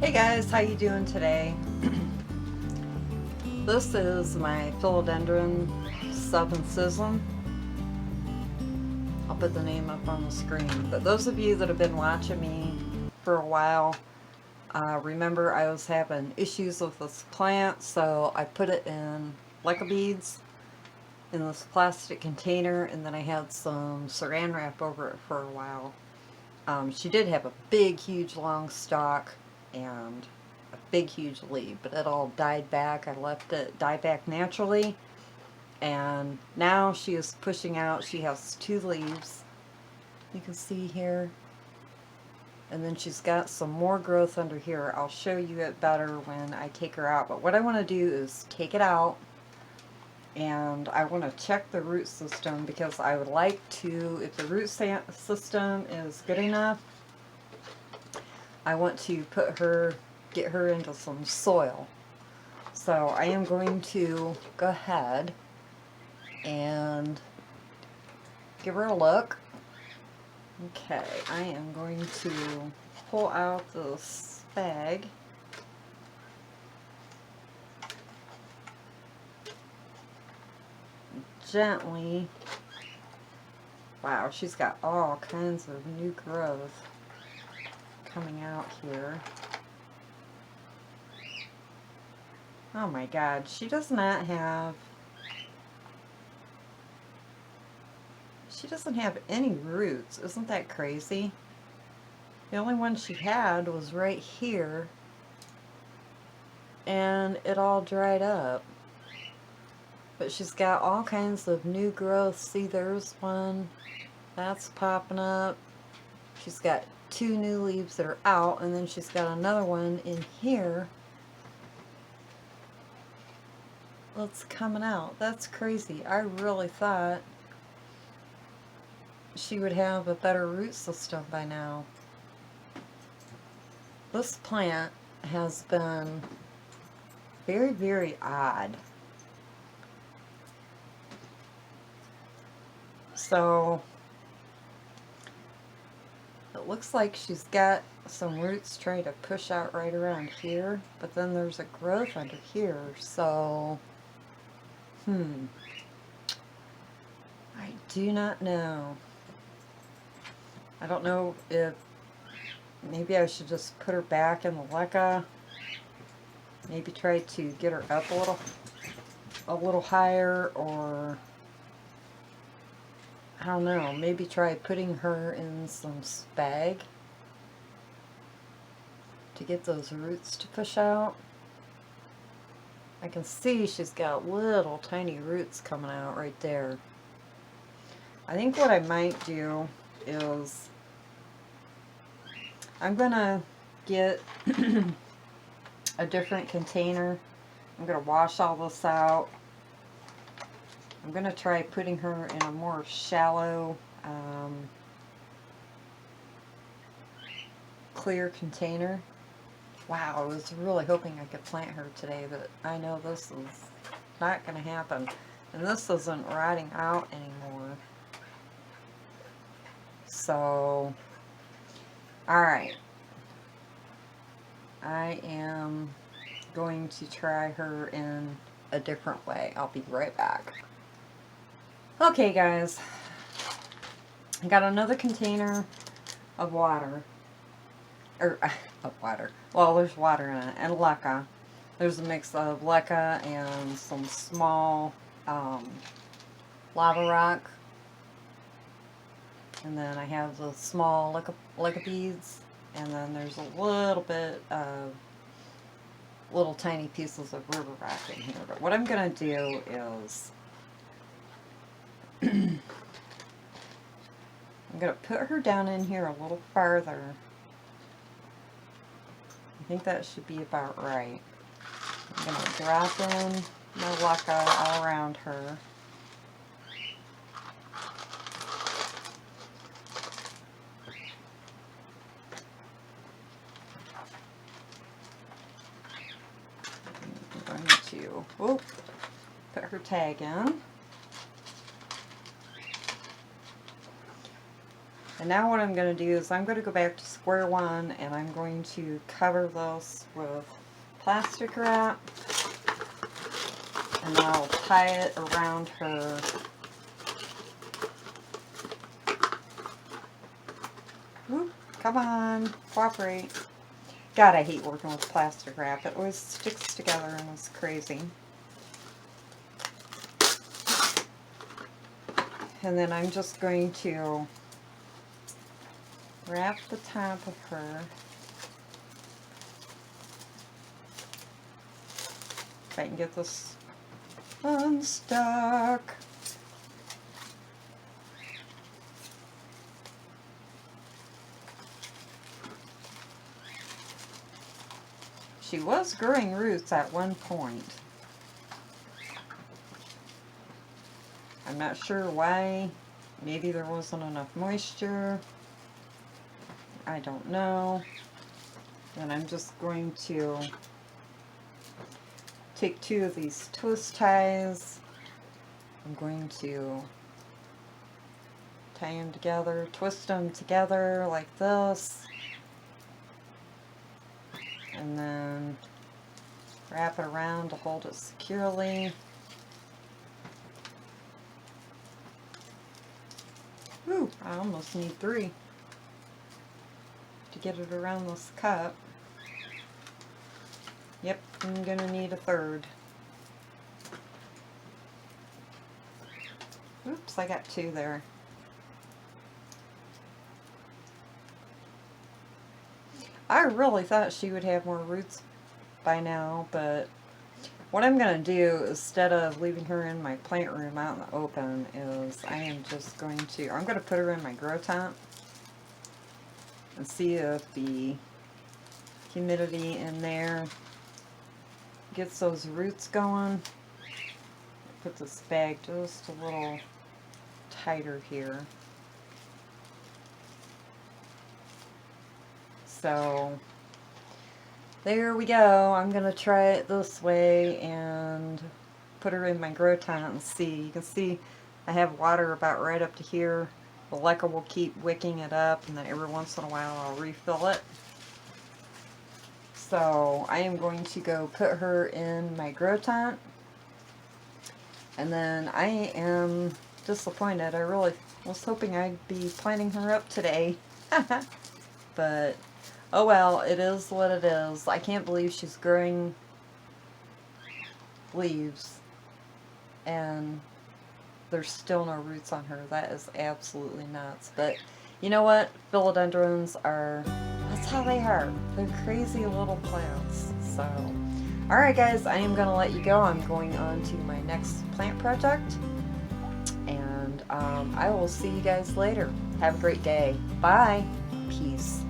Hey guys, how you doing today? This is my Philodendron Subincisum. I'll put the name up on the screen. But those of you that have been watching me for a while, remember I was having issues with this plant, so I put it in leca beads in this plastic container, and then I had some saran wrap over it for a while. She did have a big, huge, long stalk and a big, huge leaf, but it all died back. I left it die back naturally, and now she is pushing out. She has 2 leaves, you can see here, and then she's got some more growth under here. I'll show you it better when I take her out, but what I want to do is take it out, and I want to check the root system, because I would like to, if the root system is good enough, I want to get her into some soil. So I am going to go ahead and give her a look. Okay, I am going to pull out this bag. Gently. Wow, she's got all kinds of new growth coming out here. Oh my God, she doesn't have any roots. Isn't that crazy? The only one she had was right here, and it all dried up. But she's got all kinds of new growth. See, there's one that's popping up. She's got 2 new leaves that are out, and then she's got another one in here that's coming out. That's crazy. I really thought she would have a better root system by now. This plant has been very, very odd. So it looks like she's got some roots trying to push out right around here, but then there's a growth under here, so I do not know. I don't know if maybe I should just put her back in the leca, maybe try to get her up a little higher, or I don't know, maybe try putting her in some spag to get those roots to push out. I can see she's got little tiny roots coming out right there. I think what I might do is I'm gonna get a different container. I'm gonna wash all this out. I'm going to try putting her in a more shallow, clear container. Wow, I was really hoping I could plant her today, but I know this is not going to happen. And this isn't rotting out anymore. So, alright. I am going to try her in a different way. I'll be right back. Okay guys, I got another container of water, well, there's water in it, and leca. There's a mix of leca and some small lava rock, and then I have the small leca beads, and then there's a little bit of little tiny pieces of river rock in here. But what I'm going to do is I'm going to put her down in here a little farther. I think that should be about right. I'm going to drop in my leca all around her. I'm going to put her tag in. And now what I'm going to do is I'm going to go back to square one, and I'm going to cover this with plastic wrap, and then I'll tie it around her Whoop, come on, cooperate. God, I hate working with plastic wrap. It always sticks together and it's crazy. And then I'm just going to wrap the top of her. If I can get this unstuck. She was growing roots at one point. I'm not sure why. Maybe there wasn't enough moisture. I don't know. And I'm just going to take two of these twist ties. I'm going to tie them together, twist them together like this. And then wrap it around to hold it securely. Ooh, I almost need 3 to get it around this cup. Yep, I'm gonna need a 3rd. Oops, I got 2 there. I really thought she would have more roots by now, but what I'm going to do, instead of leaving her in my plant room out in the open, is I am just going to, I'm going to put her in my grow tent and see if the humidity in there gets those roots going. Put this bag just a little tighter here. So there we go. I'm going to try it this way and put her in my grow tent and see. You can see I have water about right up to here. The leca will keep wicking it up, and then every once in a while I'll refill it. So I am going to go put her in my grow tent. And then I am disappointed. I really was hoping I'd be planting her up today. But oh well, it is what it is. I can't believe she's growing leaves and there's still no roots on her. That is absolutely nuts. But you know what? Philodendrons are, that's how they are. They're crazy little plants. So, alright guys, I am going to let you go. I'm going on to my next plant project. And I will see you guys later. Have a great day. Bye. Peace.